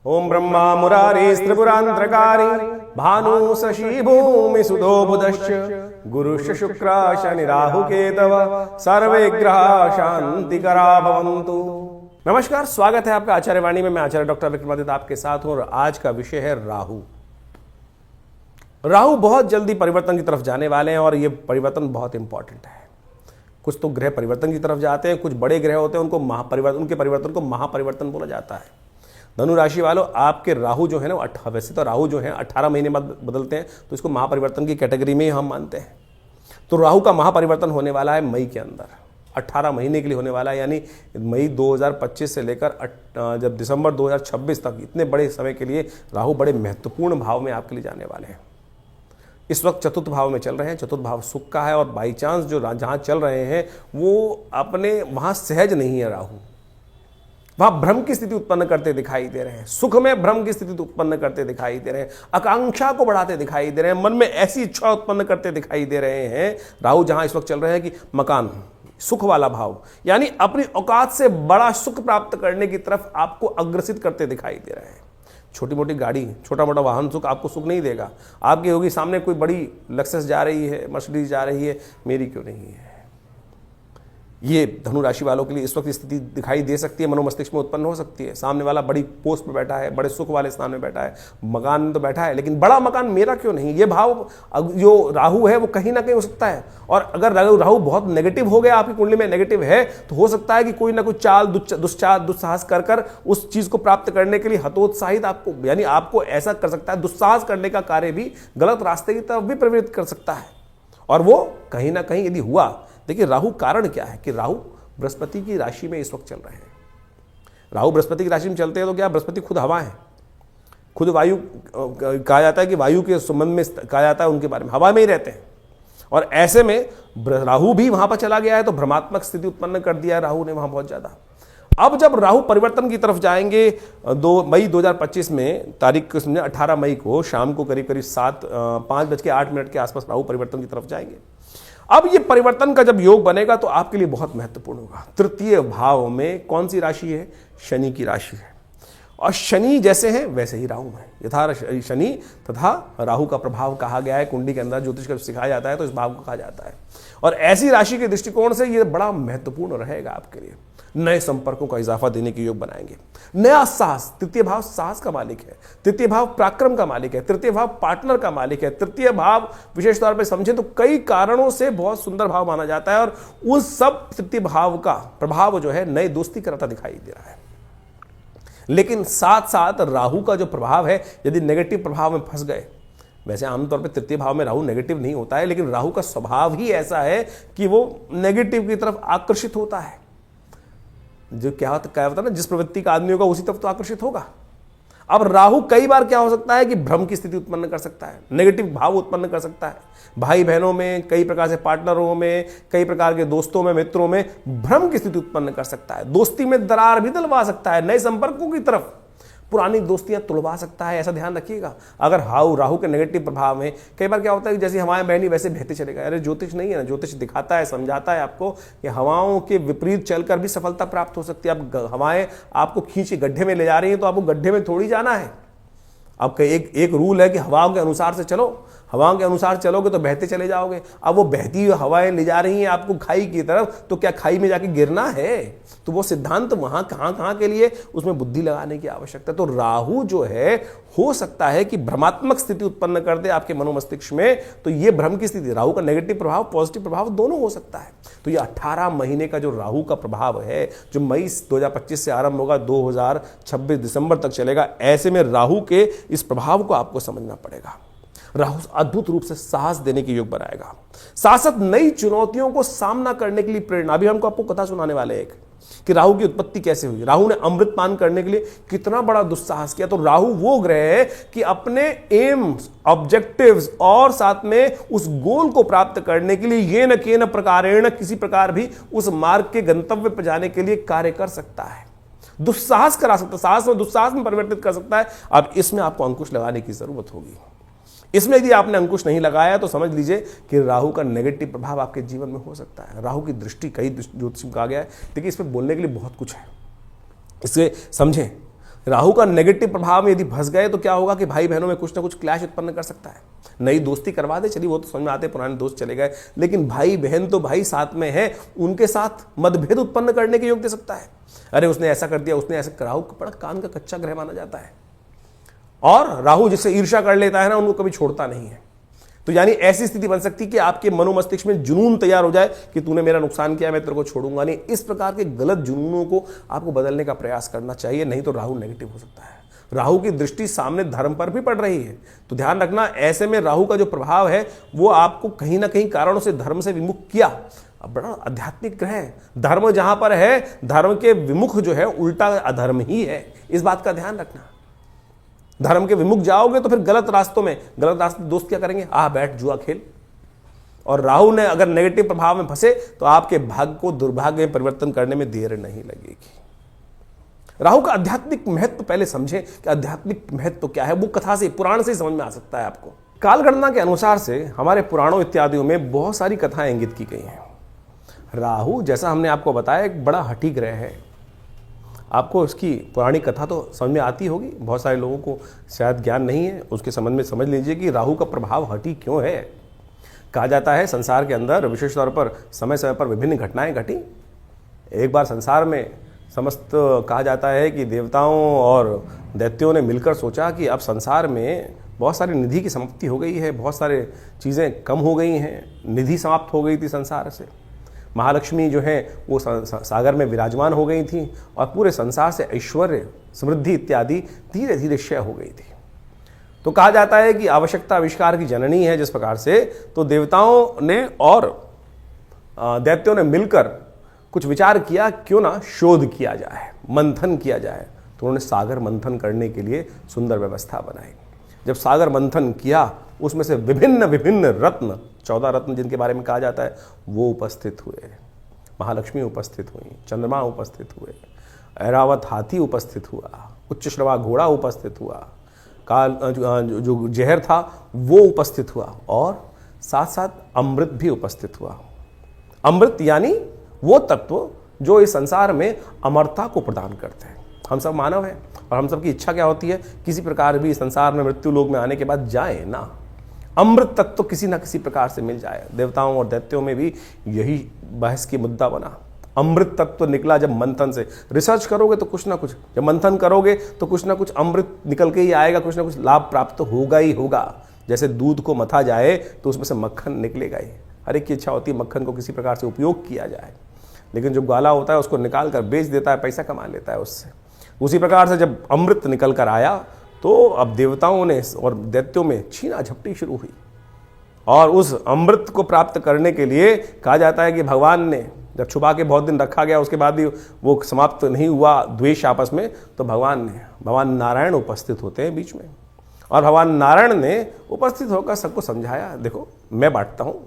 ओम ब्रह्मा मुरारी त्रिपुरांतरकारी भानु शशि भूमि सुधो बुधश्च गुरुश्च शुक्र शनि राहु केतव सर्वे ग्रह शांतिकरा भवन्तु। नमस्कार, स्वागत है आपका आचार्य वाणी में। मैं आचार्य डॉक्टर विक्रमादित्य आपके साथ हूं और आज का विषय है राहु। राहु बहुत जल्दी परिवर्तन की तरफ जाने वाले हैं और ये परिवर्तन बहुत इंपॉर्टेंट है। कुछ तो ग्रह परिवर्तन की तरफ जाते हैं, कुछ बड़े ग्रह होते हैं, उनको महापरिवर्तन, उनके परिवर्तन को महापरिवर्तन बोला जाता है। धनु राशि वालों, आपके राहु जो है ना, वैसे तो राहु जो है 18 महीने बाद बदलते हैं, तो इसको महापरिवर्तन की कैटेगरी में ही हम मानते हैं। तो राहु का महापरिवर्तन होने वाला है मई के अंदर, 18 महीने के लिए होने वाला है, यानी मई 2025 से लेकर जब दिसंबर 2026 तक, इतने बड़े समय के लिए राहु बड़े महत्वपूर्ण भाव में आपके लिए जाने वाले हैं। इस वक्त चतुर्थ भाव में चल रहे हैं। चतुर्थ भाव सुख का है और बाई चांस जो जहाँ चल रहे हैं वो अपने वहाँ सहज नहीं है राहु, वहां भ्रम की स्थिति उत्पन्न करते दिखाई दे रहे हैं। सुख में भ्रम की स्थिति उत्पन्न करते दिखाई दे रहे हैं, आकांक्षा को बढ़ाते दिखाई दे रहे हैं, मन में ऐसी इच्छा उत्पन्न करते दिखाई दे रहे हैं। राहु जहां इस वक्त चल रहे हैं कि मकान, सुख वाला भाव, यानी अपनी औकात से बड़ा सुख प्राप्त करने की तरफ आपको अग्रसित करते दिखाई दे रहे हैं। छोटी मोटी गाड़ी, छोटा मोटा वाहन सुख आपको सुख नहीं देगा। आपकी होगी सामने कोई बड़ी लक्सेस जा रही है, मर्सिडीज जा रही है, मेरी क्यों नहीं है। ये धनु राशि वालों के लिए इस वक्त स्थिति दिखाई दे सकती है, मनोमस्तिष्क में उत्पन्न हो सकती है। सामने वाला बड़ी पोस्ट पर बैठा है, बड़े सुख वाले स्थान में बैठा है, मकान में तो बैठा है, लेकिन बड़ा मकान मेरा क्यों नहीं। ये भाव जो राहु है वो कहीं ना कहीं हो सकता है। और अगर राहु बहुत नेगेटिव हो गया, आपकी कुंडली में नेगेटिव है, तो हो सकता है कि कोई ना कोई चाल दुस्साहस कर उस चीज को प्राप्त करने के लिए हतोत्साहित आपको, यानी आपको ऐसा कर सकता है, दुस्साहस करने का कार्य भी गलत रास्ते की तरफ भी प्रवृत्त कर सकता है। और वो कहीं ना कहीं यदि हुआ, देखिए राहु कारण क्या है कि राहु बृहस्पति की राशि में इस वक्त चल रहे हैं। राहु बृहस्पति की राशि में चलते हैं तो क्या, बृहस्पति खुद हवा है, खुद वायु कहा जाता है कि वायु के संबंध में कहा जाता है, उनके बारे में हवा में ही रहते हैं। और ऐसे में राहु भी वहां पर चला गया है तो भ्रमात्मक स्थिति उत्पन्न कर दिया है राहु ने वहां बहुत ज्यादा। अब जब राहु परिवर्तन की तरफ जाएंगे 2 मई 2025 में, तारीख समझे 18 मई को शाम को करीब 5:08 के आसपास राहु परिवर्तन की तरफ जाएंगे। अब ये परिवर्तन का जब योग बनेगा तो आपके लिए बहुत महत्वपूर्ण होगा। तृतीय भाव में कौन सी राशि है? शनि की राशि है। और शनि जैसे हैं वैसे ही राहु है। यथा शनि तथा राहु का प्रभाव कहा गया है कुंडली के अंदर, ज्योतिष का सिखाया जाता है तो इस भाव को कहा जाता है। और ऐसी राशि के दृष्टिकोण से ये बड़ा महत्वपूर्ण रहेगा आपके लिए। नए संपर्कों का इजाफा देने के योग बनाएंगे। नया साहस, तृतीय भाव साहस का मालिक है, तृतीय भाव पराक्रम का मालिक है, तृतीय भाव पार्टनर का मालिक है। तृतीय भाव विशेष तौर पर समझे तो कई कारणों से बहुत सुंदर भाव माना जाता है और उस सब तृतीय भाव का प्रभाव जो है नई दोस्ती करता दिखाई दे रहा है। लेकिन साथ साथ राहु का जो प्रभाव है, यदि नेगेटिव प्रभाव में फंस गए, वैसे आमतौर पर तृतीय भाव में राहु नेगेटिव नहीं होता है, लेकिन राहु का स्वभाव ही ऐसा है कि वो नेगेटिव की तरफ आकर्षित होता है। जो क्या होता है ना, जिस प्रवृत्ति का आदमी होगा उसी तरफ तो आकर्षित होगा। अब राहु कई बार क्या हो सकता है कि भ्रम की स्थिति उत्पन्न कर सकता है, नेगेटिव भाव उत्पन्न कर सकता है। भाई बहनों में, कई प्रकार से पार्टनरों में, कई प्रकार के दोस्तों में, मित्रों में भ्रम की स्थिति उत्पन्न कर सकता है। दोस्ती में दरार भी डलवा सकता है, नए संपर्कों की तरफ पुरानी दोस्तियां तुड़वा सकता है। ऐसा ध्यान रखिएगा। अगर राहु के नेगेटिव प्रभाव में कई बार क्या होता है कि जैसे हवाएं बहनी वैसे बहते चलेगा। अरे ज्योतिष नहीं है ना, ज्योतिष दिखाता है, समझाता है आपको कि हवाओं के विपरीत चलकर भी सफलता प्राप्त हो सकती है। अब हवाएं आपको खींच के गड्ढे में ले जा रही हैं तो आपको गड्ढे में थोड़ी जाना है। आपका एक रूल है कि हवाओं के अनुसार से चलो, हवाओं के अनुसार चलोगे तो बहते चले जाओगे। अब वो बहती हुई हवाएं ले जा रही हैं आपको खाई की तरफ, तो क्या खाई में जाके गिरना है? तो वो सिद्धांत वहां कहां के लिए, उसमें बुद्धि लगाने की आवश्यकता है। तो राहु जो है हो सकता है कि भ्रमात्मक स्थिति उत्पन्न कर दे आपके मनोमस्तिष्क में। तो ये भ्रम की स्थिति, राहु का नेगेटिव प्रभाव पॉजिटिव प्रभाव दोनों हो सकता है। तो ये 18 महीने का जो राहु का प्रभाव है, जो मई 2025 से आरंभ होगा, 2026 दिसंबर तक चलेगा। ऐसे में राहु के इस प्रभाव को आपको समझना पड़ेगा। राहु अद्भुत रूप से साहस देने के योग बनाएगा, साथ नई चुनौतियों को सामना करने के लिए प्रेरणा। अभी हमको आपको कथा सुनाने वाले एक कि राहु की उत्पत्ति कैसे हुई। राहु ने अमृत पान करने के लिए कितना बड़ा दुस्साहस किया। तो राहु वो ग्रह है कि अपने एम्स, ऑब्जेक्टिव्स और साथ में उस गोल को प्राप्त करने के लिए ये न केन प्रकारेण, किसी प्रकार भी उस मार्ग के गंतव्य पर जाने के लिए कार्य कर सकता है, दुस्साहस करा सकता है, साहस में दुस्साहस में परिवर्तित कर सकता है। अब इसमें आपको अंकुश लगाने की जरूरत होगी। इसमें यदि आपने अंकुश नहीं लगाया तो समझ लीजिए कि राहु का नेगेटिव प्रभाव आपके जीवन में हो सकता है। राहु की दृष्टि कई ज्योतिष में कहा गया है। देखिए, इसमें बोलने के लिए बहुत कुछ है, इसे समझें। राहु का नेगेटिव प्रभाव में यदि फंस गए तो क्या होगा कि भाई बहनों में कुछ ना कुछ क्लैश उत्पन्न कर सकता है। नई दोस्ती करवा दे, चलिए वो तो समझ में आते, पुराने दोस्त चले गए, लेकिन भाई बहन तो भाई साथ में है, उनके साथ मतभेद उत्पन्न करने के योग दे सकता है। अरे उसने ऐसा कर दिया, उसने ऐसा, राहु बड़ा कान का कच्चा ग्रह माना जाता है, और राहु जिससे ईर्ष्या कर लेता है ना, उनको कभी छोड़ता नहीं है। तो यानी ऐसी स्थिति बन सकती है कि आपके मनोमस्तिष्क में जुनून तैयार हो जाए कि तूने मेरा नुकसान किया, मैं तेरे को छोड़ूंगा नहीं। इस प्रकार के गलत जुनूनों को आपको बदलने का प्रयास करना चाहिए, नहीं तो राहु नेगेटिव हो सकता है। राहु की दृष्टि सामने धर्म पर भी पड़ रही है, तो ध्यान रखना, ऐसे में राहु का जो प्रभाव है वो आपको कहीं ना कहीं कारणों से धर्म से विमुख किया। अब बड़ा आध्यात्मिक ग्रह है, धर्म जहां पर है, धर्म के विमुख जो है उल्टा अधर्म ही है, इस बात का ध्यान रखना। धर्म के विमुख जाओगे तो फिर गलत रास्तों में, गलत रास्ते दोस्त क्या करेंगे, बैठ जुआ खेल। और राहु ने अगर नेगेटिव प्रभाव में फंसे तो आपके भाग्य को दुर्भाग्य में परिवर्तन करने में देर नहीं लगेगी। राहु का आध्यात्मिक महत्व पहले समझें कि आध्यात्मिक महत्व क्या है। वो कथा से, पुराण से ही समझ में आ सकता है आपको। कालगणना के अनुसार से हमारे पुराणों इत्यादियों में बहुत सारी कथाएं इंगित की गई हैं। राहु, जैसा हमने आपको बताया, एक बड़ा हठी ग्रह है। आपको इसकी पुरानी कथा तो समझ में आती होगी, बहुत सारे लोगों को शायद ज्ञान नहीं है, उसके संबंध में समझ लीजिए कि राहु का प्रभाव हठी क्यों है। कहा जाता है संसार के अंदर विशेष तौर पर समय समय पर विभिन्न घटनाएं घटी। एक बार संसार में समस्त कहा जाता है कि देवताओं और दैत्यों ने मिलकर सोचा कि अब संसार में बहुत सारी निधि की समाप्ति हो गई है, बहुत सारे चीज़ें कम हो गई हैं, निधि समाप्त हो गई थी संसार से। महालक्ष्मी जो है वो सागर में विराजमान हो गई थी और पूरे संसार से ऐश्वर्य, समृद्धि इत्यादि धीरे धीरे क्षय हो गई थी। तो कहा जाता है कि आवश्यकता आविष्कार की जननी है। जिस प्रकार से तो देवताओं ने और दैत्यों ने मिलकर कुछ विचार किया, क्यों ना शोध किया जाए, मंथन किया जाए। तो उन्होंने सागर मंथन करने के लिए सुंदर व्यवस्था बनाई। जब सागर मंथन किया, उसमें से विभिन्न विभिन्न रत्न, 14 रत्न जिनके बारे में कहा जाता है, वो उपस्थित हुए। महालक्ष्मी उपस्थित हुई, चंद्रमा उपस्थित हुए, ऐरावत हाथी उपस्थित हुआ, उच्च श्रवा घोड़ा उपस्थित हुआ, काल जो जहर था वो उपस्थित हुआ, और साथ साथ अमृत भी उपस्थित हुआ। अमृत यानी वो तत्व जो इस संसार में अमरता को प्रदान करते हैं। हम सब मानव हैं और हम सब की इच्छा क्या होती है, किसी प्रकार भी संसार में मृत्यु लोक में आने के बाद जाए ना, अमृत तत्व किसी ना किसी प्रकार से मिल जाए। देवताओं और दैत्यों में भी यही बहस की मुद्दा बना। अमृत तत्व निकला जब मंथन से। रिसर्च करोगे तो कुछ ना कुछ, जब मंथन करोगे तो कुछ ना कुछ अमृत निकल के ही आएगा, कुछ ना कुछ लाभ प्राप्त तो होगा ही होगा। जैसे दूध को मथा जाए तो उसमें से मक्खन निकलेगा ही। हर एक की इच्छा होती है मक्खन को किसी प्रकार से उपयोग किया जाए, लेकिन जो ग्वाला होता है उसको निकाल कर बेच देता है, पैसा कमा लेता है उससे। उसी प्रकार से जब अमृत निकल कर आया तो अब देवताओं ने और दैत्यों में छीना झपटी शुरू हुई, और उस अमृत को प्राप्त करने के लिए कहा जाता है कि भगवान ने जब छुपा के बहुत दिन रखा गया, उसके बाद भी वो समाप्त नहीं हुआ द्वेष आपस में, तो भगवान नारायण उपस्थित होते हैं बीच में, और भगवान नारायण ने उपस्थित होकर सबको समझाया, देखो मैं बांटता हूँ,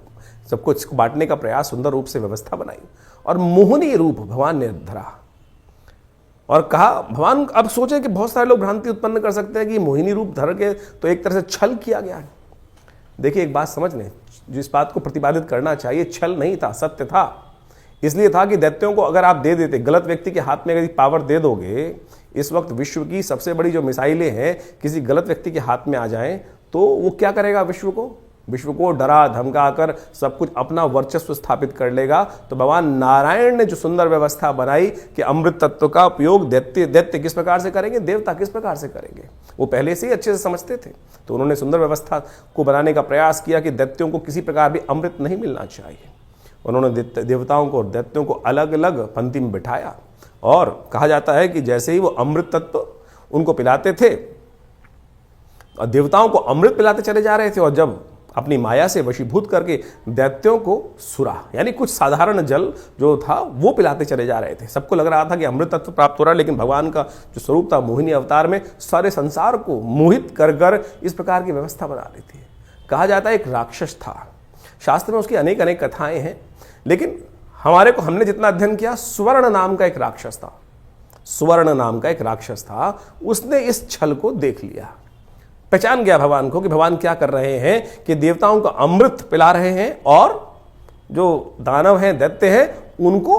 सबको इसको बांटने का प्रयास, सुंदर रूप से व्यवस्था बनाई, और मोहिनी रूप भगवान ने धरा और कहा, भगवान अब सोचे कि बहुत सारे लोग भ्रांति उत्पन्न कर सकते हैं कि मोहिनी रूप धर के तो एक तरह से छल किया गया है। देखिए एक बात समझ लें, जिस बात को प्रतिपादित करना चाहिए, छल नहीं था, सत्य था। इसलिए था कि दैत्यों को अगर आप दे देते, गलत व्यक्ति के हाथ में यदि पावर दे दोगे, इस वक्त विश्व की सबसे बड़ी जो मिसाइलें हैं किसी गलत व्यक्ति के हाथ में आ जाएं, तो वो क्या करेगा, विश्व को डरा धमका कर सब कुछ अपना वर्चस्व स्थापित कर लेगा। तो भगवान नारायण ने जो सुंदर व्यवस्था बनाई कि अमृत तत्व का उपयोग दैत्य किस प्रकार से करेंगे, देवता किस प्रकार से करेंगे, वो पहले से ही अच्छे से समझते थे। तो उन्होंने सुंदर व्यवस्था को बनाने का प्रयास किया कि दैत्यों को किसी प्रकार भी अमृत नहीं मिलना चाहिए। उन्होंने देवताओं को और दैत्यों को अलग अलग पंक्ति में बिठाया, और कहा जाता है कि जैसे ही वो अमृत तत्व उनको पिलाते थे, और देवताओं को अमृत पिलाते चले जा रहे थे, और जब अपनी माया से वशीभूत करके दैत्यों को सुरा यानी कुछ साधारण जल जो था वो पिलाते चले जा रहे थे। सबको लग रहा था कि अमृत तत्व प्राप्त हो रहा है, लेकिन भगवान का जो स्वरूप था मोहिनी अवतार में सारे संसार को मोहित कर कर इस प्रकार की व्यवस्था बना दी थी। कहा जाता है एक राक्षस था, शास्त्र में उसकी अनेक अनेक कथाएं हैं, लेकिन हमने जितना अध्ययन किया, स्वर्ण नाम का एक राक्षस था। स्वर्ण नाम का एक राक्षस था, उसने इस छल को देख लिया, पहचान गया भगवान को कि भगवान क्या कर रहे हैं कि देवताओं को अमृत पिला रहे हैं, और जो दानव हैं, दैत्य हैं, उनको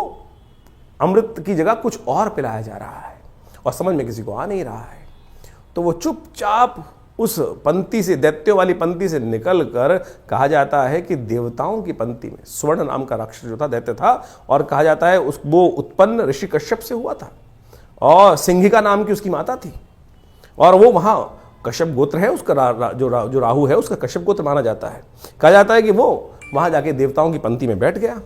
अमृत की जगह कुछ और पिलाया जा रहा है। और समझ में किसी को आ नहीं रहा है, तो वो चुपचाप उस पंक्ति से, दैत्यों वाली पंक्ति से निकल कर कहा जाता है कि देवताओं की पंक्ति में स्वर्ण नाम का राक्षस जो था, दैत्य था, और कहा जाता है वो उत्पन्न ऋषि कश्यप से हुआ था और सिंहिका नाम की उसकी माता थी, और वो वहां कश्यप गोत्र है उसका, जो राहु है उसका कश्यप गोत्र माना जाता है। कहा जाता है कि वो वहां जाके देवताओं की पंक्ति में बैठ गया,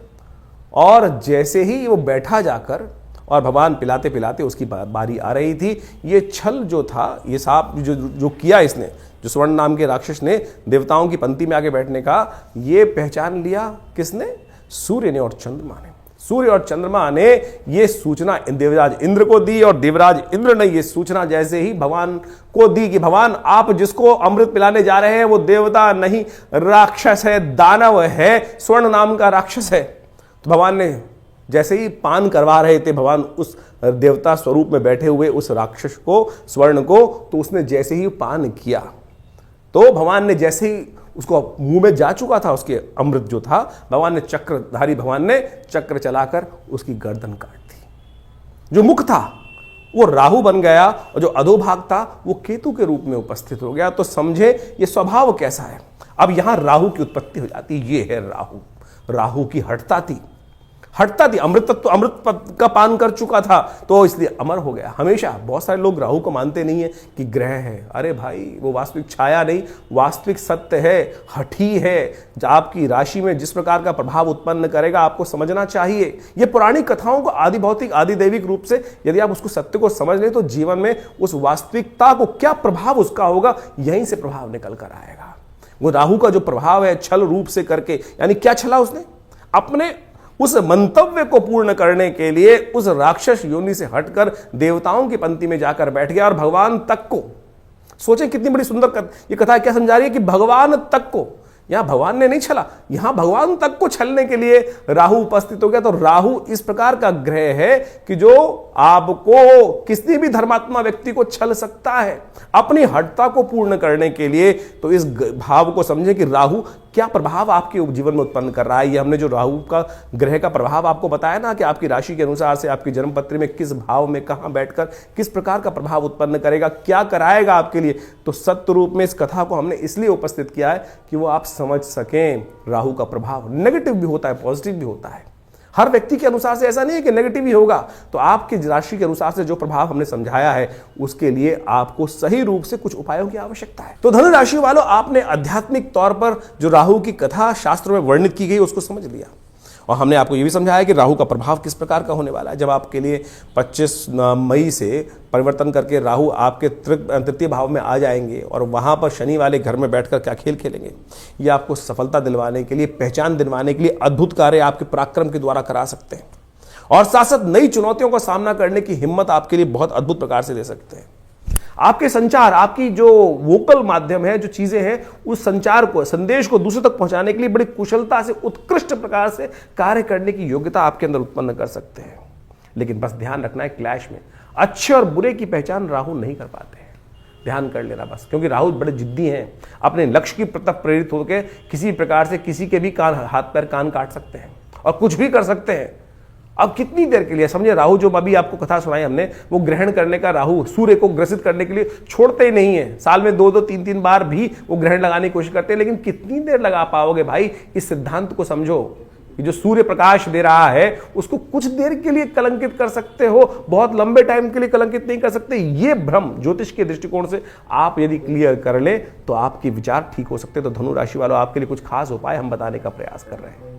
और जैसे ही वो बैठा जाकर और भगवान पिलाते पिलाते उसकी बारी आ रही थी, ये छल जो था, ये सांप जो किया इसने, जो स्वर्ण नाम के राक्षस ने देवताओं की पंक्ति में आके बैठने का, ये पहचान लिया किसने? सूर्य ने और चंद्रमा ने। सूर्य और चंद्रमा ने ये सूचना देवराज इंद्र को दी, और देवराज इंद्र ने ये सूचना जैसे ही भगवान को दी कि भगवान आप जिसको अमृत पिलाने जा रहे हैं वो देवता नहीं, राक्षस है, दानव है, स्वर्ण नाम का राक्षस है। तो भगवान ने जैसे ही पान करवा रहे थे भगवान उस देवता स्वरूप में बैठे हुए उस राक्षस को, स्वर्ण को, तो उसने जैसे ही पान किया तो भगवान ने जैसे ही उसको मुंह में जा चुका था उसके अमृत जो था, भगवान ने चक्रधारी भगवान ने चक्र चलाकर उसकी गर्दन काट दी। जो मुख था वो राहु बन गया और जो अधोभाग था वो केतु के रूप में उपस्थित हो गया। तो समझे ये स्वभाव कैसा है। अब यहां राहु की उत्पत्ति हो जाती, ये है राहु। राहु की हठता थी, अमृत का पान कर चुका था तो इसलिए अमर हो गया। हमेशा बहुत सारे लोग राहु को मानते नहीं है कि ग्रह है। अरे भाई वो वास्तविक छाया नहीं, वास्तविक सत्य है, हठी है। आपकी राशि में जिस प्रकार का प्रभाव उत्पन्न करेगा आपको समझना चाहिए। ये पुरानी कथाओं को आदि भौतिक आदि दैविक रूप से यदि आप उसको सत्य को समझ लें तो जीवन में उस वास्तविकता को क्या प्रभाव उसका होगा, यहीं से प्रभाव निकल कर आएगा। वो राहु का जो प्रभाव है छल रूप से करके, यानी क्या छला उसने? अपने उस मंतव्य को पूर्ण करने के लिए उस राक्षस योनि से हटकर देवताओं की पंक्ति में जाकर बैठ गया और भगवान तक को, सोचें कितनी बड़ी सुंदर ये कथा क्या समझा रही है कि भगवान तक को, यहां भगवान ने नहीं छला, यहां भगवान तक को छलने के लिए राहु उपस्थित हो गया। तो राहु इस प्रकार का ग्रह है कि जो आपको किसी भी धर्मात्मा व्यक्ति को छल सकता है अपनी हठता को पूर्ण करने के लिए। तो इस भाव को समझें कि राहु क्या प्रभाव आपके जीवन में उत्पन्न कर रहा है। ये हमने जो राहु का ग्रह का प्रभाव आपको बताया ना कि आपकी राशि के अनुसार से आपकी जन्मपत्री में किस भाव में कहां बैठकर किस प्रकार का प्रभाव उत्पन्न करेगा, क्या कराएगा आपके लिए। तो सत्य रूप में इस कथा को हमने इसलिए उपस्थित किया है कि वो आप समझ सकें राहु का प्रभाव नेगेटिव भी होता है, पॉजिटिव भी होता है। हर व्यक्ति के अनुसार से ऐसा नहीं है कि नेगेटिव ही होगा। तो आपकी राशि के अनुसार से जो प्रभाव हमने समझाया है उसके लिए आपको सही रूप से कुछ उपायों की आवश्यकता है। तो धनु राशि वालों, आपने आध्यात्मिक तौर पर जो राहु की कथा शास्त्र में वर्णित की गई उसको समझ लिया, और हमने आपको यह भी समझाया कि राहु का प्रभाव किस प्रकार का होने वाला है। जब आपके लिए 25 मई से परिवर्तन करके राहु आपके तृतीय भाव में आ जाएंगे और वहां पर शनि वाले घर में बैठकर क्या खेल खेलेंगे, ये आपको सफलता दिलवाने के लिए, पहचान दिलवाने के लिए अद्भुत कार्य आपके पराक्रम के द्वारा करा सकते हैं, और साथ साथ नई चुनौतियों का सामना करने की हिम्मत आपके लिए बहुत अद्भुत प्रकार से दे सकते हैं। आपके संचार, आपकी जो वोकल माध्यम है, जो चीजें हैं, उस संचार को, संदेश को दूसरे तक पहुंचाने के लिए बड़ी कुशलता से, उत्कृष्ट प्रकार से कार्य करने की योग्यता आपके अंदर उत्पन्न कर सकते हैं। लेकिन बस ध्यान रखना है, क्लैश में अच्छे और बुरे की पहचान राहु नहीं कर पाते हैं। ध्यान कर लेना बस, क्योंकि राहु बड़े जिद्दी हैं, अपने लक्ष्य की तरफ प्रेरित होकर किसी प्रकार से किसी के भी कान, हाथ पैर कान काट सकते हैं और कुछ भी कर सकते हैं। अब कितनी देर के लिए, समझे, राहु जो अभी आपको कथा सुनाई हमने, वो ग्रहण करने का, राहु सूर्य को ग्रसित करने के लिए छोड़ते ही नहीं है। साल में 2-2, 3-3 बार भी वो ग्रहण लगाने की कोशिश करते हैं, लेकिन कितनी देर लगा पाओगे भाई। इस सिद्धांत को समझो कि जो सूर्य प्रकाश दे रहा है उसको कुछ देर के लिए कलंकित कर सकते हो, बहुत लंबे टाइम के लिए कलंकित नहीं कर सकते। ये भ्रम ज्योतिष के दृष्टिकोण से आप यदि क्लियर कर ले तो आपके विचार ठीक हो सकते हैं। तो धनु राशि वालों, आपके लिए कुछ खास उपाय हम बताने का प्रयास कर रहे हैं।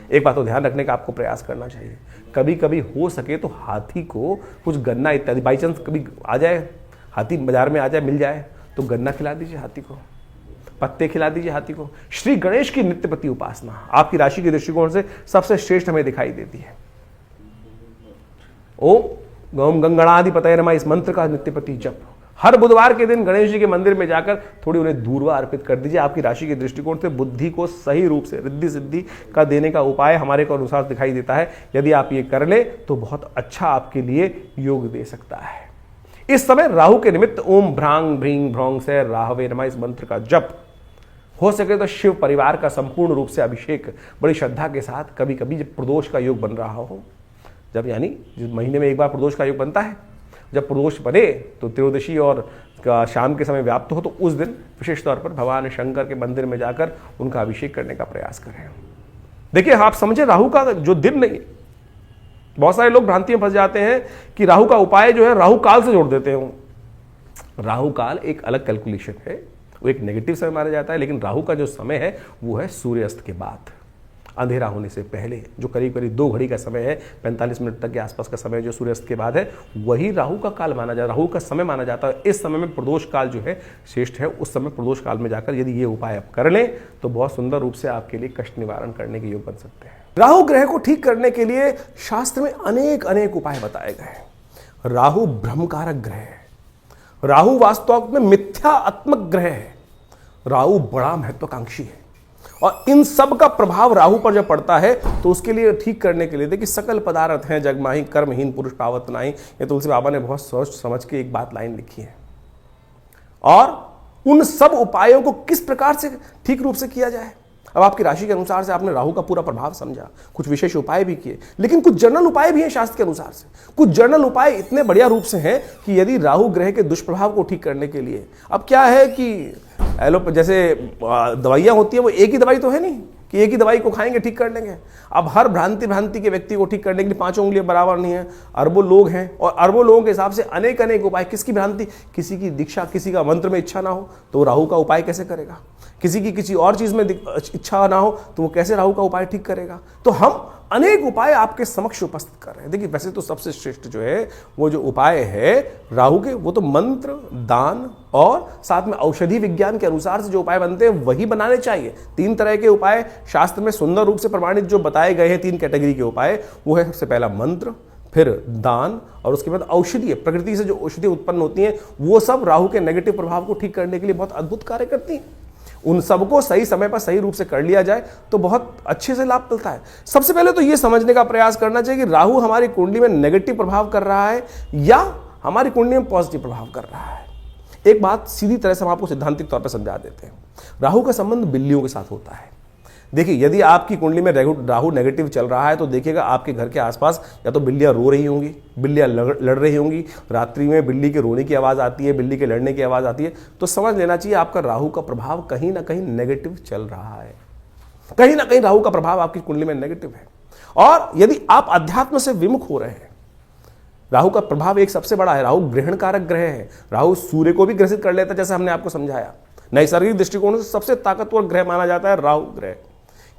एक बात तो ध्यान रखने का आपको प्रयास करना चाहिए, कभी कभी हो सके तो हाथी को कुछ गन्ना इत्यादि, बाई चांस कभी आ जाए, हाथी बाजार में आ जाए, मिल जाए, तो गन्ना खिला दीजिए हाथी को, पत्ते खिला दीजिए हाथी को। श्री गणेश की नित्यपति उपासना आपकी राशि के दृष्टिकोण से सबसे श्रेष्ठ हमें दिखाई देती है। ओम गंगणाधिपतये नमः, इस मंत्र का नित्यपति जप हर बुधवार के दिन गणेश जी के मंदिर में जाकर थोड़ी उन्हें दूर्वा अर्पित कर दीजिए। आपकी राशि के दृष्टिकोण से बुद्धि को सही रूप से रिद्धि सिद्धि का देने का उपाय हमारे को अनुसार दिखाई देता है। यदि आप ये कर ले तो बहुत अच्छा आपके लिए योग दे सकता है। इस समय राहु के निमित्त ओम भ्रांग भ्रींग भ्रौंग से राहवे नमः, इस मंत्र का जप हो सके तो शिव परिवार का संपूर्ण रूप से अभिषेक बड़ी श्रद्धा के साथ, कभी कभी जब प्रदोष का योग बन रहा हो, जब यानी जिस महीने में एक बार प्रदोष का योग बनता है, जब प्रदोष बने तो त्रयोदशी और शाम के समय व्याप्त हो तो उस दिन विशेष तौर पर भगवान शंकर के मंदिर में जाकर उनका अभिषेक करने का प्रयास करें। देखिए, आप समझे, राहु का जो दिन नहीं, बहुत सारे लोग भ्रांति में फंस जाते हैं कि राहु का उपाय जो है राहु काल से जोड़ देते हैं। राहु काल एक अलग कैलकुलेशन है, वो एक नेगेटिव समय माना जाता है, लेकिन राहु का जो समय है वो है सूर्यास्त के बाद, अंधेरा होने से पहले, जो करीब करीब 2 घड़ी का समय है, 45 मिनट तक के आसपास का समय जो सूर्यास्त के बाद है, वही राहु का काल माना जाता है, राहु का समय माना जाता है। इस समय में प्रदोष काल जो है श्रेष्ठ है। उस समय प्रदोष काल में जाकर यदि ये उपाय आप कर लें तो बहुत सुंदर रूप से आपके लिए कष्ट निवारण करने के योग बन सकते हैं। राहु ग्रह को ठीक करने के लिए शास्त्र में अनेक अनेक उपाय बताए गए हैं। राहु भ्रमकारक ग्रह है, राहु वास्तव में मिथ्यात्मक ग्रह है, राहु बड़ा महत्वाकांक्षी है, और इन सब का प्रभाव राहु पर जब पड़ता है तो उसके लिए ठीक करने के लिए देखिए, सकल पदार्थ हैं जगमाही, कर्महीन पुरुष पावत नाहीं, ये तुलसी बाबा ने बहुत सोच समझ के एक बात लाइन लिखी है। और उन सब उपायों को किस प्रकार से ठीक रूप से किया जाए, अब आपकी राशि के अनुसार से आपने राहु का पूरा प्रभाव समझा, कुछ विशेष उपाय भी किए, लेकिन कुछ जनरल उपाय भी हैं शास्त्र के अनुसार से। कुछ जनरल उपाय इतने बढ़िया रूप से हैं कि यदि राहु ग्रह के दुष्प्रभाव को ठीक करने के लिए, अब क्या है कि जैसे दवाइयां होती है, वो एक ही दवाई तो है नहीं कि एक ही दवाई को खाएंगे ठीक कर लेंगे। अब हर भ्रांति के व्यक्ति को ठीक करने के लिए 5 उंगलियां बराबर नहीं है, अरबों लोग हैं, और अरबों लोगों के हिसाब से अनेक अनेक उपाय। किसकी भ्रांति, किसी की दीक्षा, किसी का मंत्र में इच्छा ना हो तो राहु का उपाय कैसे करेगा, किसी की किसी और चीज में इच्छा ना हो तो वो कैसे राहु का उपाय ठीक करेगा। तो हम अनेक उपाय आपके समक्ष उपस्थित कर रहे हैं। देखिए, वैसे तो सबसे श्रेष्ठ जो है वो जो उपाय है राहु के, वो तो मंत्र, दान और साथ में औषधि विज्ञान के अनुसार से जो उपाय बनते हैं वही बनाने चाहिए। 3 तरह के उपाय शास्त्र में सुंदर रूप से प्रमाणित जो बताए गए हैं, 3 कैटेगरी के उपाय, वो है सबसे पहला मंत्र, फिर दान, और उसके बाद औषधि। प्रकृति से जो औषधि उत्पन्न होती हैं वो सब राहु के नेगेटिव प्रभाव को ठीक करने के लिए बहुत अद्भुत कार्य करती हैं। उन सबको सही समय पर सही रूप से कर लिया जाए तो बहुत अच्छे से लाभ मिलता है। सबसे पहले तो यह समझने का प्रयास करना चाहिए कि राहु हमारी कुंडली में नेगेटिव प्रभाव कर रहा है या हमारी कुंडली में पॉजिटिव प्रभाव कर रहा है। एक बात सीधी तरह से हम आपको सिद्धांतिक तौर पर समझा देते हैं। राहु का संबंध बिल्लियों के साथ होता है। देखिए, यदि आपकी कुंडली में राहु नेगेटिव चल रहा है तो देखिएगा आपके घर के आसपास या तो बिल्लियां रो रही होंगी, बिल्लियां लड़ रही होंगी, रात्रि में बिल्ली के रोने की आवाज़ आती है, बिल्ली के लड़ने की आवाज़ आती है, तो समझ लेना चाहिए आपका राहु का प्रभाव कहीं ना कहीं नेगेटिव चल रहा है। कहीं ना कहीं राहु का प्रभाव आपकी कुंडली में नेगेटिव है। और यदि आप अध्यात्म से विमुख हो रहे हैं, राहु का प्रभाव एक सबसे बड़ा है, राहु ग्रहण कारक ग्रह है। राहु सूर्य को भी ग्रसित कर लेता है, जैसे हमने आपको समझाया। नैसर्गिक दृष्टिकोण से सबसे ताकतवर ग्रह माना जाता है राहु ग्रह।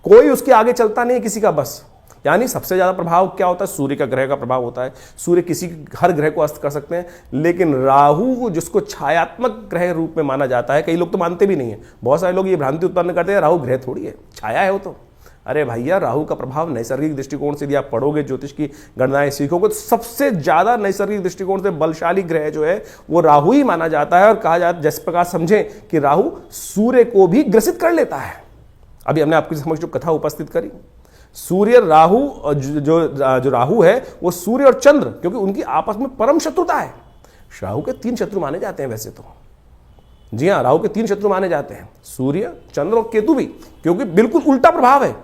कोई उसके आगे चलता नहीं है किसी का बस। यानी सबसे ज्यादा प्रभाव क्या होता है, सूर्य का ग्रह का प्रभाव होता है। सूर्य किसी हर ग्रह को अस्त कर सकते हैं, लेकिन राहु जिसको छायात्मक ग्रह रूप में माना जाता है, कई लोग तो मानते भी नहीं है। बहुत सारे लोग ये भ्रांति उत्पन्न करते हैं राहु ग्रह थोड़ी है, छाया है वो तो। अरे भैया, राहु का प्रभाव नैसर्गिक दृष्टिकोण से यदि आप पढ़ोगे, ज्योतिष की गणनाएं सीखोगे, तो सबसे ज्यादा नैसर्गिक दृष्टिकोण से बलशाली ग्रह जो है वो राहु ही माना जाता है। और कहा जाता है, जिस प्रकार समझें कि राहु सूर्य को भी ग्रसित कर लेता है। अभी हमने आपके समक्ष जो कथा उपस्थित करी, सूर्य राहु जो राहु है वो सूर्य और चंद्र, क्योंकि उनकी आपस में परम शत्रुता है। राहु के 3 शत्रु माने जाते हैं वैसे तो। जी हां, राहु के 3 शत्रु माने जाते हैं, सूर्य, चंद्र और केतु भी, क्योंकि बिल्कुल उल्टा प्रभाव है।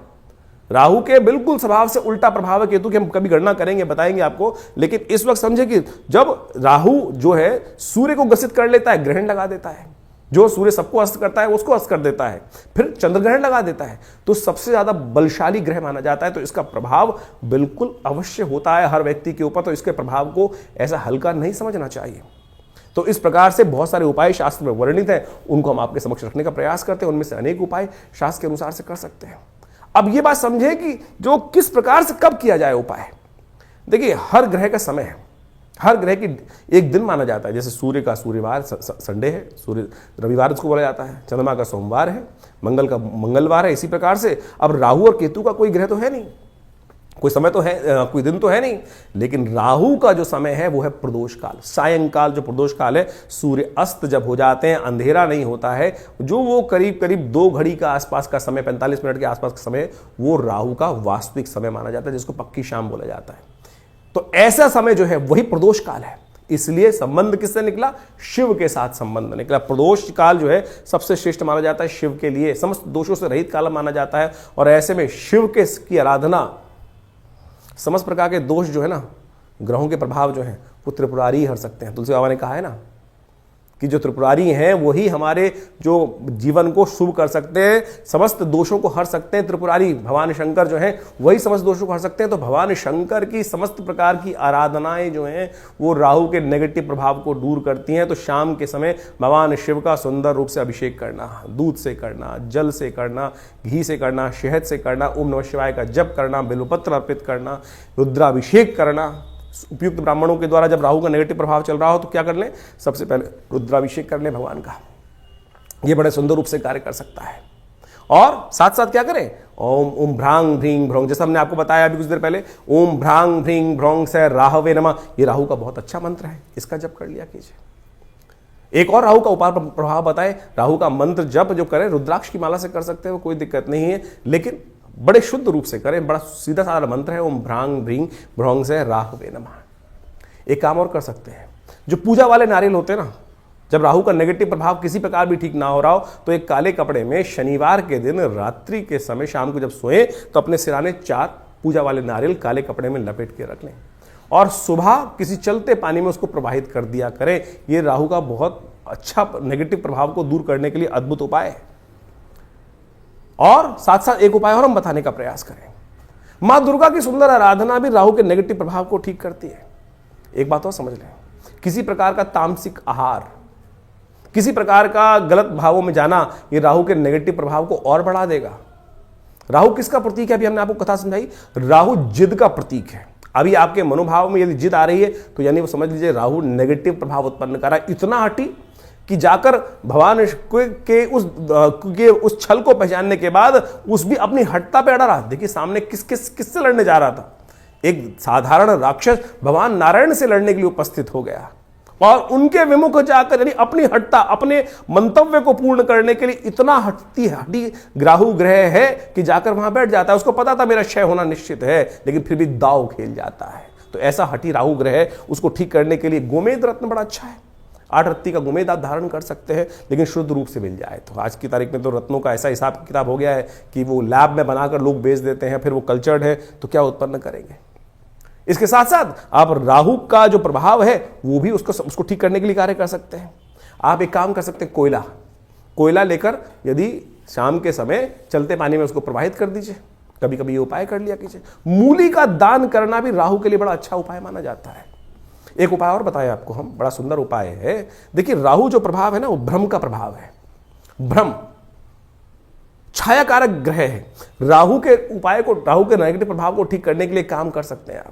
राहु के बिल्कुल स्वभाव से उल्टा प्रभाव है केतु की। हम कभी गणना करेंगे, बताएंगे आपको। लेकिन इस वक्त समझे कि जब राहु जो है सूर्य को ग्रसित कर लेता है, ग्रहण लगा देता है। जो सूर्य सबको अस्त करता है उसको अस्त कर देता है, फिर चंद्र ग्रहण लगा देता है, तो सबसे ज्यादा बलशाली ग्रह माना जाता है। तो इसका प्रभाव बिल्कुल अवश्य होता है हर व्यक्ति के ऊपर। तो इसके प्रभाव को ऐसा हल्का नहीं समझना चाहिए। तो इस प्रकार से बहुत सारे उपाय शास्त्र में वर्णित हैं, उनको हम आपके समक्ष रखने का प्रयास करते हैं। उनमें से अनेक उपाय शास्त्र के अनुसार से कर सकते हैं। अब ये बात समझे कि जो किस प्रकार से कब किया जाए उपाय। देखिए, हर ग्रह का समय है, हर ग्रह की एक दिन माना जाता है। जैसे सूर्य का सूर्यवार संडे है, सूर्य रविवार उसको बोला जाता है, चंद्रमा का सोमवार है, मंगल का मंगलवार है। इसी प्रकार से अब राहु और केतु का कोई ग्रह तो है नहीं, कोई समय तो है, कोई दिन तो है नहीं। लेकिन राहु का जो समय है वो है प्रदोष काल, सायंकाल जो प्रदोष काल है। सूर्य अस्त जब हो जाते हैं, अंधेरा नहीं होता है, जो वो करीब करीब 2 घड़ी का आसपास का समय, 45 मिनट के आसपास का समय, वो राहु का वास्तविक समय माना जाता है, जिसको पक्की शाम बोला जाता है। तो ऐसा समय जो है वही प्रदोष काल है। इसलिए संबंध किससे निकला, शिव के साथ संबंध निकला। प्रदोष काल जो है सबसे श्रेष्ठ माना जाता है शिव के लिए, समस्त दोषों से रहित काल माना जाता है। और ऐसे में शिव की आराधना, समस्त प्रकार के दोष जो है ना, ग्रहों के प्रभाव जो है वो त्रिपुरारी ही हर सकते हैं। तुलसी बाबा ने कहा है ना कि जो त्रिपुरारी हैं वही हमारे जो जीवन को शुभ कर सकते हैं, समस्त दोषों को हर सकते हैं। त्रिपुरारी भगवान शंकर जो हैं वही समस्त दोषों को हर सकते हैं। तो भगवान शंकर की समस्त प्रकार की आराधनाएं जो हैं वो राहु के नेगेटिव प्रभाव को दूर करती हैं। तो शाम के समय भगवान शिव का सुंदर रूप से अभिषेक करना, दूध से करना, जल से करना, घी से करना, शहद से करना, ओम नमः शिवाय का जप करना, बेलपत्र अर्पित करना, रुद्राभिषेक करना। उपयुक्त ब्राह्मणों के द्वारा जब राहु का नेगेटिव प्रभाव चल रहा हो तो क्या कर लें, सबसे पहले रुद्राभिषेक कर लें भगवान का। ये बड़े सुंदर रूप से कार्य कर सकता है। और साथ साथ क्या करें, ओम ओम भ्रांग भ्रींग भ्रौंग, जैसा हमने आपको बताया अभी कुछ देर पहले, ओम भ्रांग भ्रींग भ्रौंग से राहवे नमः, ये राहु का बहुत अच्छा मंत्र है, इसका जप कर लिया कीजिए। एक और राहु का उपाय प्रभाव बताए, राहु का मंत्र जप जो करें रुद्राक्ष की माला से कर सकते हैं, कोई दिक्कत नहीं है, लेकिन बड़े शुद्ध रूप से करें। बड़ा सीधा साधा मंत्र है, ओम भ्रांग भ्रींग भ्रौंग से राहवे नमः। एक काम और कर सकते हैं, जो पूजा वाले नारियल होते हैं ना, जब राहु का नेगेटिव प्रभाव किसी प्रकार भी ठीक ना हो रहा हो तो एक काले कपड़े में शनिवार के दिन रात्रि के समय शाम को जब सोए तो अपने सिराने 4 पूजा वाले नारियल काले कपड़े में लपेट के रख लें और सुबह किसी चलते पानी में उसको प्रवाहित कर दिया करें। यह राहु का बहुत अच्छा नेगेटिव प्रभाव को दूर करने के लिए अद्भुत उपाय है। और साथ साथ एक उपाय और हम बताने का प्रयास करें, मां दुर्गा की सुंदर आराधना भी राहु के नेगेटिव प्रभाव को ठीक करती है। एक बात और समझ लें, किसी प्रकार का तामसिक आहार, किसी प्रकार का गलत भावों में जाना, ये राहु के नेगेटिव प्रभाव को और बढ़ा देगा। राहु किसका प्रतीक है, अभी हमने आपको कथा समझाई, राहु जिद का प्रतीक है। अभी आपके मनोभाव में यदि जिद आ रही है तो यानी वो समझ लीजिए राहु नेगेटिव प्रभाव उत्पन्न कर रहा है। इतना हटी कि जाकर भगवान के उस छल को पहचानने के बाद उस भी अपनी हटता पे अड़ा रहा। देखिए सामने किससे लड़ने जा रहा था, एक साधारण राक्षस भगवान नारायण से लड़ने के लिए उपस्थित हो गया और उनके विमुख जाकर यानी अपनी हटता, अपने मंतव्य को पूर्ण करने के लिए इतना हटी राहु ग्रह है कि जाकर वहां बैठ जाता है। उसको पता था मेरा क्षय होना निश्चित है, लेकिन फिर भी दाव खेल जाता है। तो ऐसा हटी राहु ग्रह है, उसको ठीक करने के लिए गोमेद रत्न बड़ा अच्छा है। 8 रत्ती का गोमेद आप धारण कर सकते हैं, लेकिन शुद्ध रूप से मिल जाए। तो आज की तारीख में तो रत्नों का ऐसा हिसाब किताब हो गया है कि वो लैब में बनाकर लोग बेच देते हैं, फिर वो कल्चर्ड है तो क्या उत्पन्न करेंगे। इसके साथ साथ आप राहु का जो प्रभाव है वो भी उसको ठीक करने के लिए कार्य कर सकते हैं। आप एक काम कर सकते हैं, कोयला लेकर यदि शाम के समय चलते पानी में उसको प्रवाहित कर दीजिए। कभी कभी ये उपाय कर लिया कीजिए। मूली का दान करना भी राहु के लिए बड़ा अच्छा उपाय माना जाता है। एक उपाय और बताया आपको हम, बड़ा सुंदर उपाय है। देखिए राहु जो प्रभाव है ना वो भ्रम का प्रभाव है। भ्रम छाया कारक ग्रह है। राहु के उपाय को, राहु के नेगेटिव प्रभाव को ठीक करने के लिए काम कर सकते हैं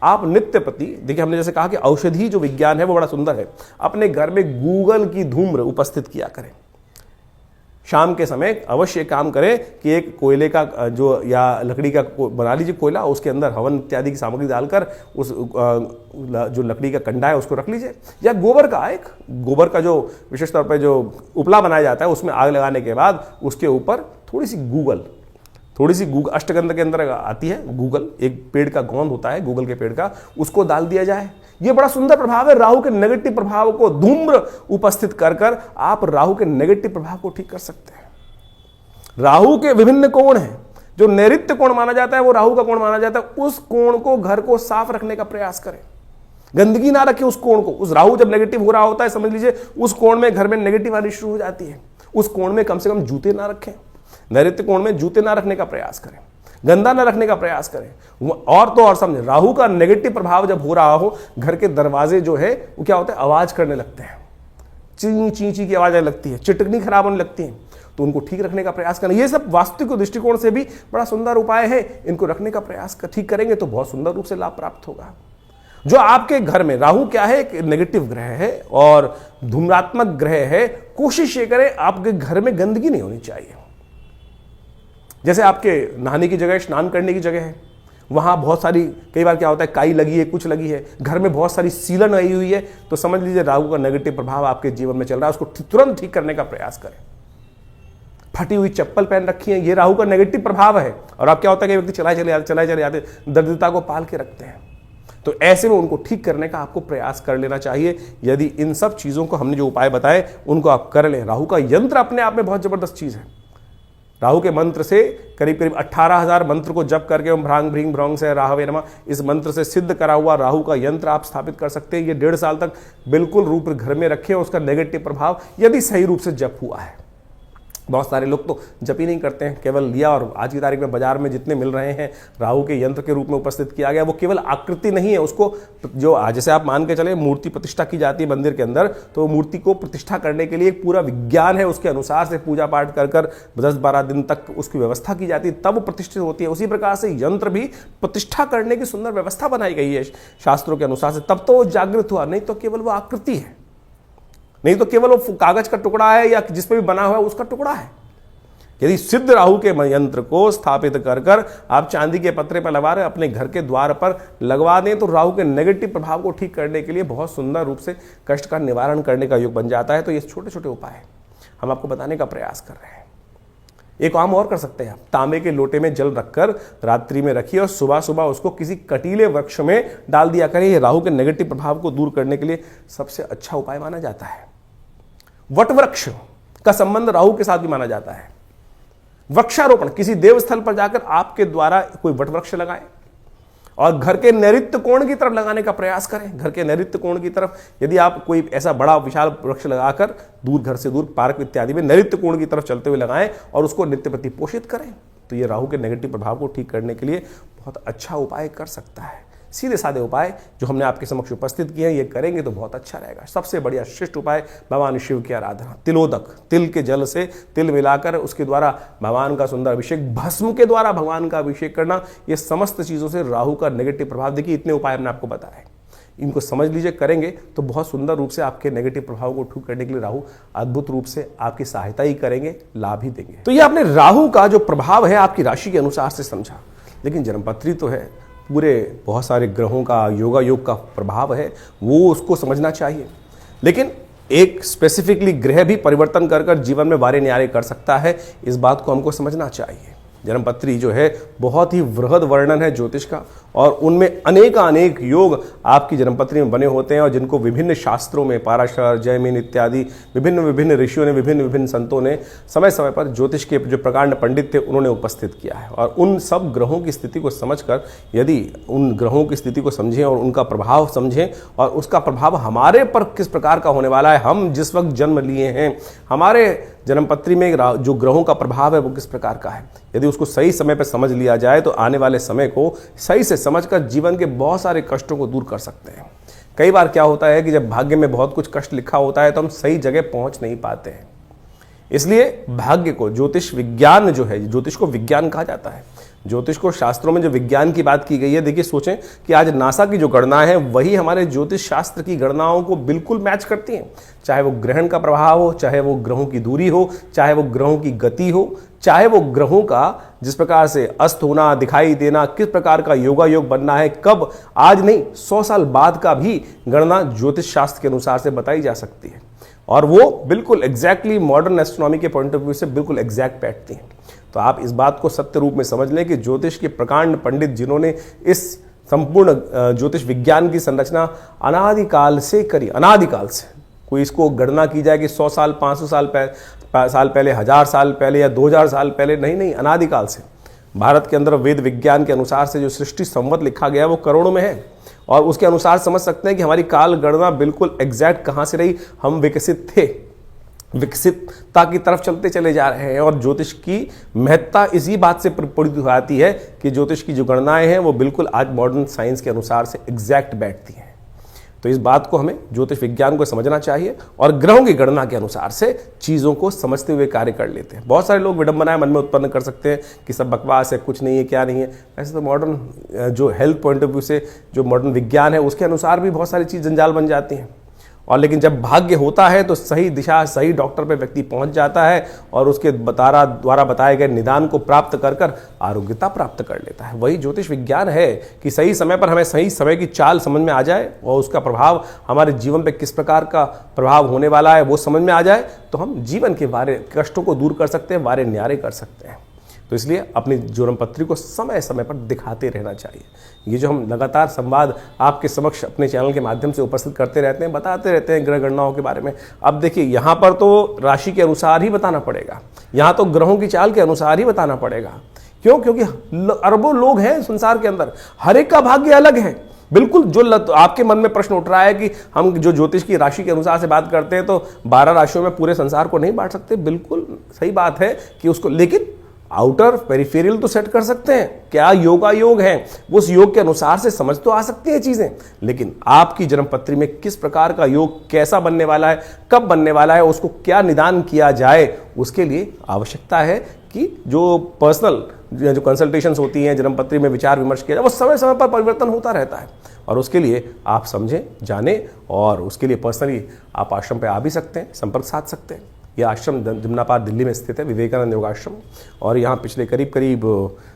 आप नित्य प्रति। देखिए हमने जैसे कहा कि औषधि जो विज्ञान है वो बड़ा सुंदर है। अपने घर में गूगल की धूम्र उपस्थित किया करें। शाम के समय अवश्य काम करें कि एक कोयले का जो या लकड़ी का बना लीजिए कोयला, उसके अंदर हवन इत्यादि की सामग्री डालकर उस जो लकड़ी का कंडा है उसको रख लीजिए, या गोबर का जो विशेष तौर पर जो उपला बनाया जाता है उसमें आग लगाने के बाद उसके ऊपर थोड़ी सी गूगल अष्टगंध के अंदर आती है गूगल, एक पेड़ का गोंद होता है गूगल के पेड़ का, उसको डाल दिया जाए। यह बड़ा सुंदर प्रभाव है। राहु के नेगेटिव प्रभाव को धूम्र उपस्थित कर आप राहु के नेगेटिव प्रभाव को ठीक कर सकते हैं। राहु के विभिन्न कोण हैं। जो नैऋत्य कोण माना जाता है वो राहु का कोण माना जाता है। उस कोण को, घर को साफ रखने का प्रयास करें। गंदगी ना रखें उस कोण को। उस राहु जब नेगेटिव हो रहा होता है समझ लीजिए उस कोण में घर में नेगेटिव आनी शुरू हो जाती है। उस कोण में कम से कम जूते ना रखें। नैऋत्य कोण में जूते ना रखने का प्रयास करें, गंदा ना रखने का प्रयास करें। और तो और समझे, राहु का नेगेटिव प्रभाव जब हो रहा हो, घर के दरवाजे जो है वो क्या होता है, आवाज करने लगते हैं, ची ची ची की आवाज आने लगती है, चिटकनी खराब होने लगती है, तो उनको ठीक रखने का प्रयास करें। ये सब वास्तविक दृष्टिकोण से भी बड़ा सुंदर उपाय है। इनको रखने का प्रयास ठीक करेंगे तो बहुत सुंदर रूप से लाभ प्राप्त होगा। जो आपके घर में राहु क्या है, एक नेगेटिव ग्रह है और धूम्रात्मक ग्रह है, कोशिश ये करें आपके घर में गंदगी नहीं होनी चाहिए। जैसे आपके नहाने की जगह, स्नान करने की जगह है, वहां बहुत सारी, कई बार क्या होता है काई लगी है, कुछ लगी है, घर में बहुत सारी सीलन आई हुई है, तो समझ लीजिए राहु का नेगेटिव प्रभाव आपके जीवन में चल रहा है। उसको तुरंत ठीक करने का प्रयास करें। फटी हुई चप्पल पहन रखी है, ये राहु का नेगेटिव प्रभाव है। और अब क्या होता है कि व्यक्ति चलाए चले जाते दरिद्रता को पाल के रखते हैं। तो ऐसे में उनको ठीक करने का आपको प्रयास कर लेना चाहिए। यदि इन सब चीजों को हमने जो उपाय बताए उनको आप कर लें। राहु का यंत्र अपने आप में बहुत जबरदस्त चीज है। राहु के मंत्र से करीब करीब 18,000 मंत्र को जप करके ओम भ्रांग भ्रीं भ्रौंग से राहवे नमः, इस मंत्र से सिद्ध करा हुआ राहु का यंत्र आप स्थापित कर सकते हैं। ये 1.5 साल तक बिल्कुल रूप घर में रखें, उसका नेगेटिव प्रभाव यदि सही रूप से जप हुआ है। बहुत सारे लोग तो जप ही नहीं करते हैं, केवल लिया और आज की तारीख में बाजार में जितने मिल रहे हैं राहु के यंत्र के रूप में उपस्थित किया गया, वो केवल आकृति नहीं है, उसको जो जैसे आप मान के चले मूर्ति प्रतिष्ठा की जाती है मंदिर के अंदर, तो मूर्ति को प्रतिष्ठा करने के लिए एक पूरा विज्ञान है, उसके अनुसार से पूजा पाठ कर कर 10-12 दिन तक उसकी व्यवस्था की जाती है, तब वो प्रतिष्ठित होती है। उसी प्रकार से यंत्र भी प्रतिष्ठा करने की सुंदर व्यवस्था बनाई गई है शास्त्रों के अनुसार से, तब तो वो जागृत हुआ, नहीं तो केवल वो आकृति है, नहीं तो केवल वो कागज का टुकड़ा है या जिस पे भी बना हुआ है उसका टुकड़ा है। यदि सिद्ध राहु के यंत्र को स्थापित कर कर आप चांदी के पत्रे पर लगा रहे अपने घर के द्वार पर लगवा दें, तो राहु के नेगेटिव प्रभाव को ठीक करने के लिए बहुत सुंदर रूप से कष्ट का निवारण करने का योग बन जाता है। तो ये छोटे छोटे उपाय हम आपको बताने का प्रयास कर रहे हैं। एक काम और कर सकते हैं आप, तांबे के लोटे में जल रखकर रात्रि में रखिए और सुबह सुबह उसको किसी कटीले वृक्ष में डाल दिया करें। ये राहु के नेगेटिव प्रभाव को दूर करने के लिए सबसे अच्छा उपाय माना जाता है। वट वृक्ष का संबंध राहु के साथ भी माना जाता है। वृक्षारोपण, किसी देवस्थल पर जाकर आपके द्वारा कोई वट वृक्ष लगाएं और घर के नैऋत्य कोण की तरफ लगाने का प्रयास करें। घर के नैऋत्य कोण की तरफ यदि आप कोई ऐसा बड़ा विशाल वृक्ष लगाकर दूर, घर से दूर, पार्क इत्यादि में नैऋत्य कोण की तरफ चलते हुए लगाएं और उसको नित्य प्रति पोषित करें, तो ये राहु के नेगेटिव प्रभाव को ठीक करने के लिए बहुत अच्छा उपाय कर सकता है। सीधे साधे उपाय जो हमने आपके समक्ष उपस्थित किए हैं, ये करेंगे तो बहुत अच्छा रहेगा। सबसे बढ़िया श्रेष्ठ उपाय भगवान शिव की आराधना, तिलोदक, तिल के जल से तिल मिलाकर उसके द्वारा भगवान का सुंदर अभिषेक, भस्म के द्वारा भगवान का अभिषेक करना, ये समस्त चीज़ों से राहु का नेगेटिव प्रभाव, देखिए इतने उपाय हमने आपको बताए, इनको समझ लीजिए, करेंगे तो बहुत सुंदर रूप से आपके नेगेटिव प्रभाव को ठीक करने के लिए राहु अद्भुत रूप से आपकी सहायता ही करेंगे, लाभ ही देंगे। तो ये आपने राहु का जो प्रभाव है आपकी राशि के अनुसार से समझा, लेकिन जन्मपत्री तो है, पूरे बहुत सारे ग्रहों का योगा योग का प्रभाव है, वो उसको समझना चाहिए। लेकिन एक स्पेसिफिकली ग्रह भी परिवर्तन कर कर जीवन में वारे न्यारे कर सकता है, इस बात को हमको समझना चाहिए। जन्मपत्री जो है बहुत ही वृहद वर्णन है ज्योतिष का, और उनमें अनेक योग आपकी जन्मपत्री में बने होते हैं, और जिनको विभिन्न शास्त्रों में पाराशर, जैमिन इत्यादि विभिन्न ऋषियों ने, विभिन्न संतों ने समय समय पर ज्योतिष के जो प्रकांड पंडित थे उन्होंने उपस्थित किया है। और उन सब ग्रहों की स्थिति को समझकर, यदि उन ग्रहों की स्थिति को समझें और उनका प्रभाव समझें और उसका प्रभाव हमारे पर किस प्रकार का होने वाला है, हम जिस वक्त जन्म लिए हैं, हमारे जन्मपत्री में जो ग्रहों का प्रभाव है वो किस प्रकार का है, यदि उसको सही समय पर समझ लिया जाए तो आने वाले समय को सही से समझकर जीवन के बहुत सारे कष्टों को दूर कर सकते हैं। कई बार क्या होता है कि जब भाग्य में बहुत कुछ कष्ट लिखा होता है तो हम सही जगह पहुंच नहीं पाते हैं। इसलिए भाग्य को, ज्योतिष विज्ञान जो है, ज्योतिष को विज्ञान कहा जाता है, ज्योतिष को शास्त्रों में जो विज्ञान की बात की गई है, देखिए सोचें कि आज नासा की जो गणनाएं हैं वही हमारे ज्योतिष शास्त्र की गणनाओं को बिल्कुल मैच करती हैं। चाहे वो ग्रहण का प्रभाव हो, चाहे वो ग्रहों की दूरी हो, चाहे वो ग्रहों की गति हो, चाहे वो ग्रहों का जिस प्रकार से अस्त होना, दिखाई देना, किस प्रकार का योगा योग बनना है, कब, आज नहीं 100 साल बाद का भी गणना ज्योतिष शास्त्र के अनुसार से बताई जा सकती है, और वो बिल्कुल एग्जैक्टली मॉडर्न एस्ट्रोनॉमी के पॉइंट ऑफ व्यू से बिल्कुल एग्जैक्ट बैठती हैं। तो आप इस बात को सत्य रूप में समझ लें कि ज्योतिष के प्रकांड पंडित जिन्होंने इस संपूर्ण ज्योतिष विज्ञान की संरचना अनादिकाल से करी, अनादिकाल से, कोई इसको गणना की जाए कि 100 साल, 500 साल पहले, 1000 साल पहले या 2000 साल पहले, नहीं, अनादिकाल से भारत के अंदर वेद विज्ञान के अनुसार से जो सृष्टि संवत लिखा गया वो करोड़ों में है, और उसके अनुसार समझ सकते हैं कि हमारी काल गणना बिल्कुल एग्जैक्ट कहाँ से रही। हम विकसित थे, विकसितता की तरफ चलते चले जा रहे हैं, और ज्योतिष की महत्ता इसी बात से प्रपूरित हो जाती है कि ज्योतिष की जो गणनाएं हैं वो बिल्कुल आज मॉडर्न साइंस के अनुसार से एग्जैक्ट बैठती हैं। तो इस बात को हमें ज्योतिष विज्ञान को समझना चाहिए और ग्रहों की गणना के अनुसार से चीज़ों को समझते हुए कार्य कर लेते हैं। बहुत सारे लोग विडंबनाएं मन में उत्पन्न कर सकते हैं कि सब बकवास है, कुछ नहीं है, क्या नहीं है। ऐसे तो मॉडर्न जो हेल्थ पॉइंट ऑफ व्यू से जो मॉडर्न विज्ञान है उसके अनुसार भी बहुत सारी चीज़ जंजाल बन जाती हैं। और लेकिन जब भाग्य होता है तो सही दिशा, सही डॉक्टर पे व्यक्ति पहुंच जाता है और उसके द्वारा बताए गए निदान को प्राप्त कर कर आरोग्यता प्राप्त कर लेता है। वही ज्योतिष विज्ञान है कि सही समय पर हमें सही समय की चाल समझ में आ जाए और उसका प्रभाव हमारे जीवन पे किस प्रकार का प्रभाव होने वाला है वो समझ में आ जाए, तो हम जीवन के वारे कष्टों को दूर कर सकते हैं, वारे न्यारे कर सकते हैं। तो इसलिए अपनी जन्मपत्री को समय समय पर दिखाते रहना चाहिए। ये जो हम लगातार संवाद आपके समक्ष अपने चैनल के माध्यम से उपस्थित करते रहते हैं, बताते रहते हैं ग्रह गणनाओं के बारे में। अब देखिए यहाँ पर तो राशि के अनुसार ही बताना पड़ेगा, यहाँ तो ग्रहों की चाल के अनुसार ही बताना पड़ेगा। क्यों? क्योंकि अरबों लोग हैं संसार के अंदर, हर एक का भाग्य अलग है। बिल्कुल जो आपके मन में प्रश्न उठ रहा है कि हम जो ज्योतिष की राशि के अनुसार से बात करते हैं तो 12 राशियों में पूरे संसार को नहीं बांट सकते, बिल्कुल सही बात है कि उसको, लेकिन आउटर पेरिफेरियल तो सेट कर सकते हैं। क्या योगा योग है, उस योग के अनुसार से समझ तो आ सकती हैं चीजें, लेकिन आपकी जन्मपत्री में किस प्रकार का योग कैसा बनने वाला है, कब बनने वाला है, उसको क्या निदान किया जाए, उसके लिए आवश्यकता है कि जो पर्सनल जो कंसल्टेशंस होती हैं, जन्मपत्री में विचार विमर्श किया जाए, वो समय समय पर परिवर्तन होता रहता है। और उसके लिए आप समझें, जानें, और उसके लिए पर्सनली आप आश्रम पे आ भी सकते हैं, संपर्क साध सकते हैं। यह आश्रम जमुनापार दिल्ली में स्थित है, विवेकानंद योगाश्रम, और यहाँ पिछले करीब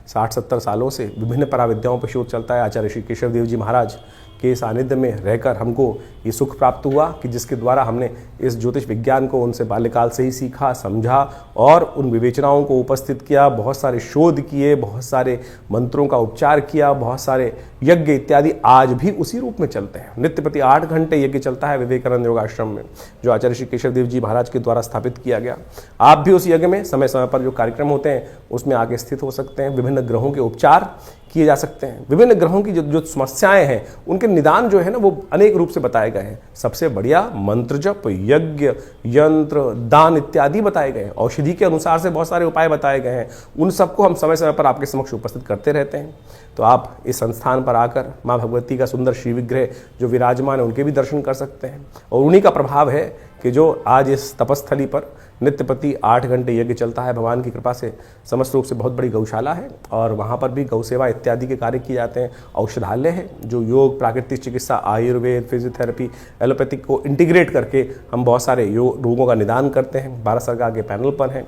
60-70 सालों से विभिन्न पराविद्याओं पर शोध चलता है। आचार्य श्री केशव देव जी महाराज के सानिध्य में रहकर हमको ये सुख प्राप्त हुआ कि जिसके द्वारा हमने इस ज्योतिष विज्ञान को उनसे बाल्यकाल से ही सीखा, समझा और उन विवेचनाओं को उपस्थित किया, बहुत सारे शोध किए, बहुत सारे मंत्रों का उपचार किया, बहुत सारे यज्ञ इत्यादि आज भी उसी रूप में चलते हैं। नित्य प्रति 8 घंटे यज्ञ चलता है विवेकानंद योगाश्रम में, जो आचार्य श्री केशव देव जी महाराज के द्वारा स्थापित किया गया। आप भी उस यज्ञ में समय समय पर जो कार्यक्रम होते हैं उसमें आगे स्थित हो सकते हैं। विभिन्न ग्रहों के उपचार किए जा सकते हैं। विभिन्न ग्रहों की जो समस्याएं हैं उनके निदान जो है ना वो अनेक रूप से बताए गए हैं। सबसे बढ़िया मंत्र जप, यज्ञ, यंत्र, दान इत्यादि बताए गए हैं। औषधि के अनुसार से बहुत सारे उपाय बताए गए हैं। उन सबको हम समय समय पर आपके समक्ष उपस्थित करते रहते हैं। तो आप इस संस्थान पर आकर माँ भगवती का सुंदर श्री विग्रह जो विराजमान है उनके भी दर्शन कर सकते हैं। और उन्हीं का प्रभाव है कि जो आज इस तपस्थली पर नित्य प्रति 8 घंटे यज्ञ चलता है। भगवान की कृपा से समस्त रूप से बहुत बड़ी गौशाला है और वहाँ पर भी गौ सेवा इत्यादि के कार्य किए जाते हैं। औषधालय है जो योग, प्राकृतिक चिकित्सा, आयुर्वेद, फिजियोथेरेपी, एलोपैथिक को इंटीग्रेट करके हम बहुत सारे रोगों का निदान करते हैं। भारत सरकार के पैनल पर हैं।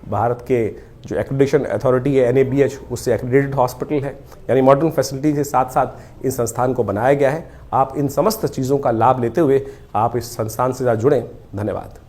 भारत के जो एक्रेडिटेशन अथॉरिटी है NABH, उससे एक्रेडिटेड हॉस्पिटल है, यानी मॉडर्न फैसिलिटी के साथ साथ इस संस्थान को बनाया गया है। आप इन समस्त चीज़ों का लाभ लेते हुए आप इस संस्थान से जुड़ें। धन्यवाद।